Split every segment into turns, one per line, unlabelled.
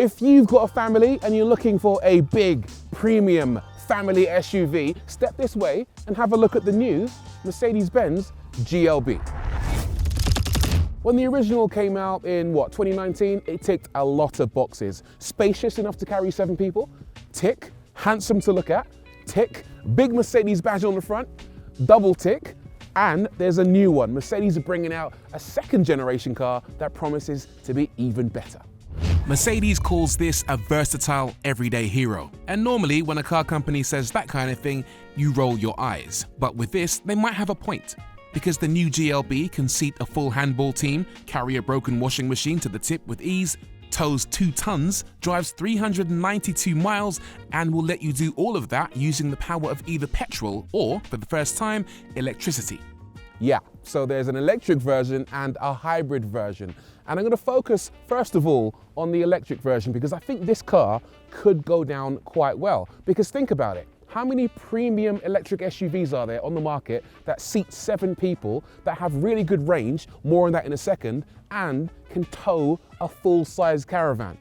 If you've got a family and you're looking for a big, premium family SUV, step this way and have a look at the new Mercedes-Benz GLB. When the original came out in, 2019, it ticked a lot of boxes. Spacious enough to carry 7 people, tick. Handsome to look at, tick. Big Mercedes badge on the front, double tick. And there's a new one. Mercedes are bringing out a second generation car that promises to be even better.
Mercedes calls this a versatile, everyday hero. And normally when a car company says that kind of thing, you roll your eyes. But with this, they might have a point. Because the new GLB can seat a full handball team, carry a broken washing machine to the tip with ease, tows 2 tons, drives 392 miles, and will let you do all of that using the power of either petrol or, for the first time, electricity.
Yeah, so there's an electric version and a hybrid version. And I'm going to focus, first of all, on the electric version because I think this car could go down quite well. Because think about it. How many premium electric SUVs are there on the market that seat 7 people, that have really good range, more on that in a second, and can tow a full-size caravan?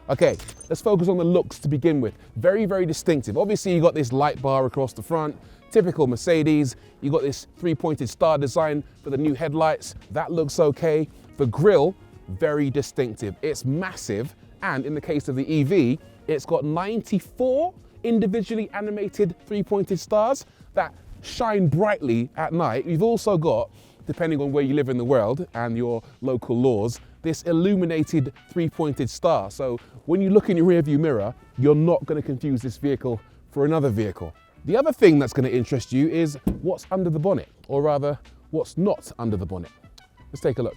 Okay, let's focus on the looks to begin with. Very, very distinctive. Obviously, you got this light bar across the front, typical Mercedes. You got this 3-pointed star design for the new headlights. That looks okay. The grille, very distinctive. It's massive, and in the case of the EV, it's got 94 individually animated 3-pointed stars that shine brightly at night. You've also got, depending on where you live in the world and your local laws, this illuminated 3-pointed star. So when you look in your rearview mirror, you're not going to confuse this vehicle for another vehicle. The other thing that's going to interest you is what's under the bonnet, or rather, what's not under the bonnet. Let's take a look.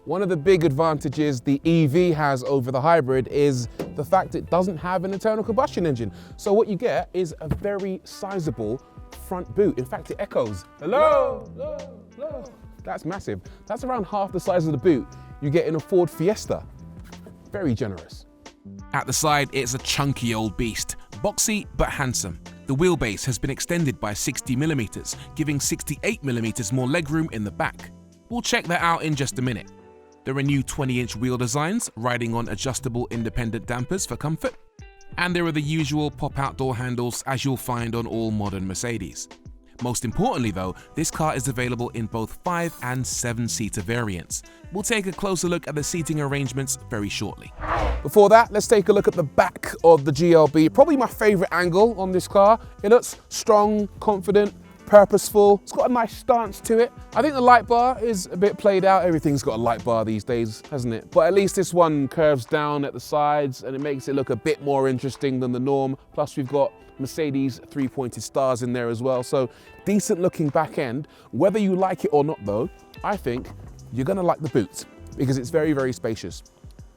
One of the big advantages the EV has over the hybrid is the fact it doesn't have an internal combustion engine. So what you get is a very sizable front boot. In fact, it echoes, hello, hello, hello. That's massive. That's around half the size of the boot you get in a Ford Fiesta. Very generous.
At the side, it's a chunky old beast, boxy but handsome. The wheelbase has been extended by 60mm, giving 68mm more legroom in the back. We'll check that out in just a minute. There are new 20-inch wheel designs riding on adjustable independent dampers for comfort. And there are the usual pop-out door handles as you'll find on all modern Mercedes. Most importantly though, this car is available in both 5 and 7-seater variants. We'll take a closer look at the seating arrangements very shortly.
Before that, let's take a look at the back of the GLB. Probably my favorite angle on this car. It looks strong, confident, purposeful. It's got a nice stance to it. I think the light bar is a bit played out. Everything's got a light bar these days, hasn't it? But at least this one curves down at the sides and it makes it look a bit more interesting than the norm. Plus we've got Mercedes 3-pointed stars in there as well. So decent looking back end. Whether you like it or not though, I think you're gonna like the boot because it's very, very spacious.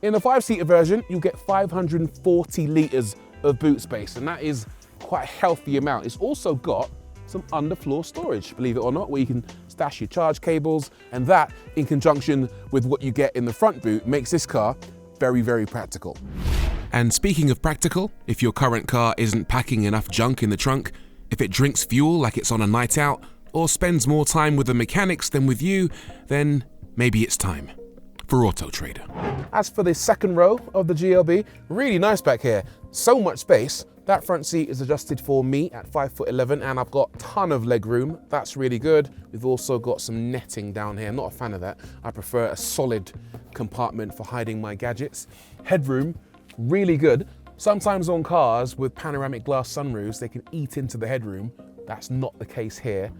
In the 5-seater version, you'll get 540 litres of boot space, and that is quite a healthy amount. It's also got some underfloor storage, believe it or not, where you can stash your charge cables, and that, in conjunction with what you get in the front boot, makes this car very, very practical.
And speaking of practical, if your current car isn't packing enough junk in the trunk, if it drinks fuel like it's on a night out, or spends more time with the mechanics than with you, then maybe it's time for Autotrader.
As for the second row of the GLB, really nice back here. So much space. That front seat is adjusted for me at 5'11", and I've got a ton of leg room. That's really good. We've also got some netting down here. I'm not a fan of that. I prefer a solid compartment for hiding my gadgets. Headroom, really good. Sometimes on cars with panoramic glass sunroofs, they can eat into the headroom. That's not the case here.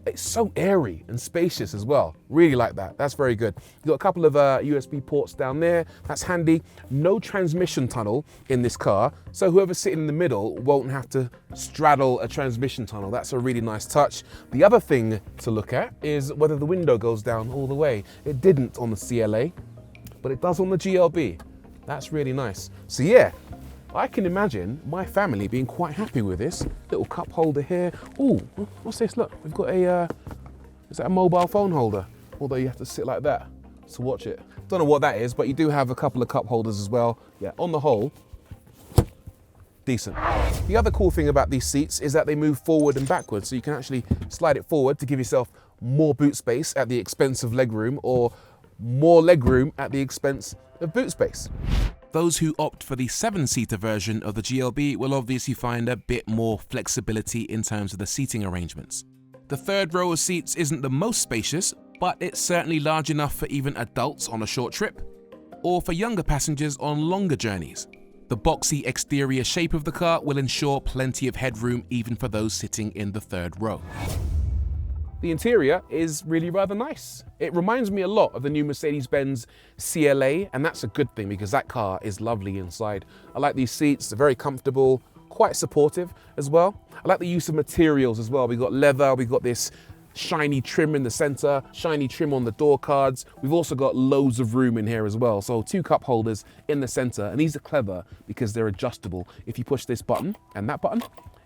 It's so airy and spacious as well. Really like that. That's very good. You've got a couple of USB ports down there. That's handy. No transmission tunnel in this car, so whoever's sitting in the middle won't have to straddle a transmission tunnel. That's a really nice touch. The other thing to look at is whether the window goes down all the way. It didn't on the CLA, but it does on the GLB. That's really nice. So yeah, I can imagine my family being quite happy with this. Little cup holder here. Ooh, what's this? Look, we've got a, is that a mobile phone holder? Although you have to sit like that to watch it. Don't know what that is, but you do have a couple of cup holders as well. Yeah, on the whole, decent. The other cool thing about these seats is that they move forward and backwards, so you can actually slide it forward to give yourself more boot space at the expense of legroom, or more legroom at the expense of boot space.
Those who opt for the 7-seater version of the GLB will obviously find a bit more flexibility in terms of the seating arrangements. The third row of seats isn't the most spacious, but it's certainly large enough for even adults on a short trip, or for younger passengers on longer journeys. The boxy exterior shape of the car will ensure plenty of headroom even for those sitting in the third row.
The interior is really rather nice. It reminds me a lot of the new Mercedes-Benz CLA, and that's a good thing because that car is lovely inside. I like these seats, they're very comfortable, quite supportive as well. I like the use of materials as well. We've got leather, we've got this shiny trim in the center, shiny trim on the door cards. We've also got loads of room in here as well. So 2 cup holders in the center, and these are clever because they're adjustable. If you push this button and that button,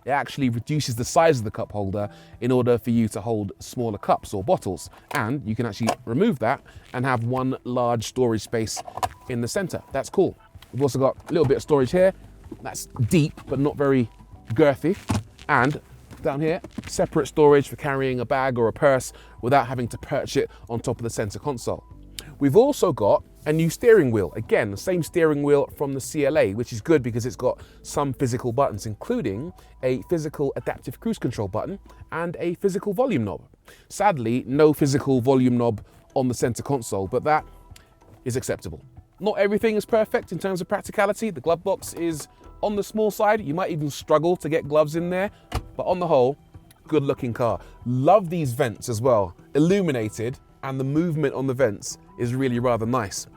it actually reduces the size of the cup holder in order for you to hold smaller cups or bottles. And you can actually remove that and have one large storage space in the center. That's cool. We've also got a little bit of storage here. That's deep, but not very girthy. And down here, separate storage for carrying a bag or a purse without having to perch it on top of the center console. We've also got a new steering wheel. Again, the same steering wheel from the CLA, which is good because it's got some physical buttons, including a physical adaptive cruise control button and a physical volume knob. Sadly, no physical volume knob on the center console, but that is acceptable. Not everything is perfect in terms of practicality. The glove box is on the small side. You might even struggle to get gloves in there, but on the whole, good looking car. Love these vents as well, illuminated, and the movement on the vents is really rather nice.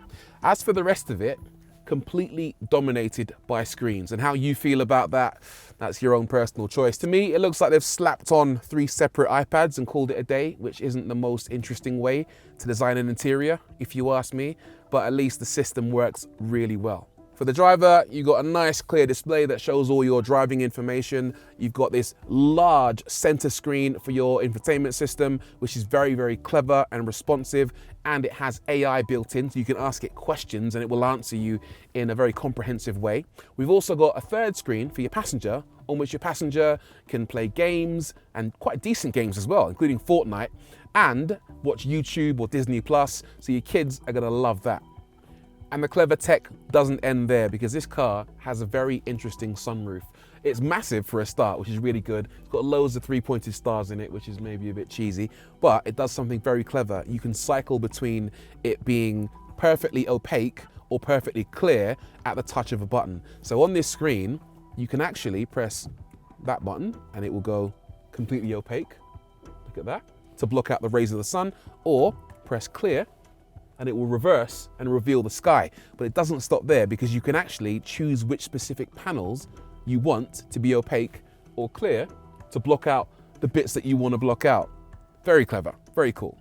As for the rest of it, completely dominated by screens, and how you feel about that, that's your own personal choice. To me, it looks like they've slapped on 3 separate iPads and called it a day, which isn't the most interesting way to design an interior, if you ask me, but at least the system works really well. For the driver, you've got a nice clear display that shows all your driving information. You've got this large center screen for your infotainment system, which is very, very clever and responsive, and it has AI built in, so you can ask it questions and it will answer you in a very comprehensive way. We've also got a third screen for your passenger, on which your passenger can play games, and quite decent games as well, including Fortnite, and watch YouTube or Disney Plus, so your kids are gonna love that. And the clever tech doesn't end there, because this car has a very interesting sunroof. It's massive for a start, which is really good. It's got loads of 3-pointed stars in it, which is maybe a bit cheesy, but it does something very clever. You can cycle between it being perfectly opaque or perfectly clear at the touch of a button. So on this screen, you can actually press that button and it will go completely opaque. Look at that, to block out the rays of the sun, or press clear and it will reverse and reveal the sky. But it doesn't stop there, because you can actually choose which specific panels you want to be opaque or clear to block out the bits that you want to block out. Very clever, very cool.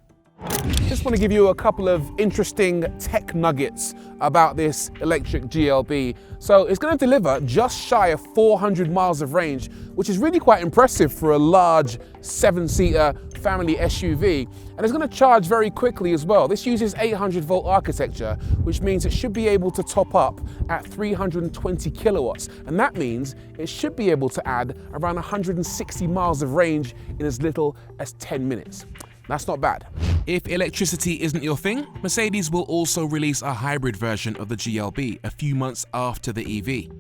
Just want to give you a couple of interesting tech nuggets about this electric GLB. So it's going to deliver just shy of 400 miles of range, which is really quite impressive for a large 7-seater family SUV. And it's going to charge very quickly as well. This uses 800-volt architecture, which means it should be able to top up at 320 kilowatts. And that means it should be able to add around 160 miles of range in as little as 10 minutes. That's not bad.
If electricity isn't your thing, Mercedes will also release a hybrid version of the GLB a few months after the EV.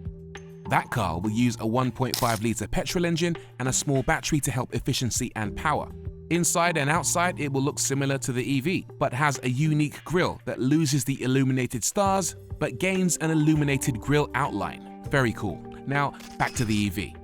That car will use a 1.5-litre petrol engine and a small battery to help efficiency and power. Inside and outside, it will look similar to the EV, but has a unique grille that loses the illuminated stars, but gains an illuminated grille outline. Very cool. Now, back to the EV.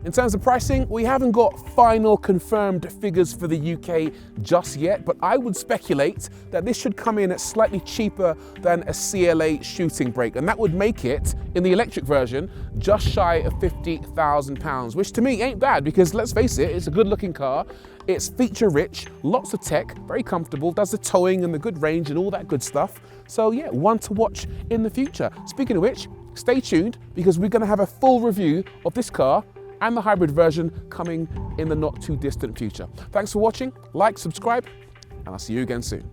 In terms of pricing, we haven't got final confirmed figures for the UK just yet, but I would speculate that this should come in at slightly cheaper than a CLA shooting brake, and that would make it, in the electric version, just shy of £50,000, which to me ain't bad, because let's face it, it's a good looking car, it's feature rich, lots of tech, very comfortable, does the towing and the good range and all that good stuff. So yeah, one to watch in the future. Speaking of which, stay tuned, because we're gonna have a full review of this car and the hybrid version coming in the not too distant future. Thanks for watching, like, subscribe, and I'll see you again soon.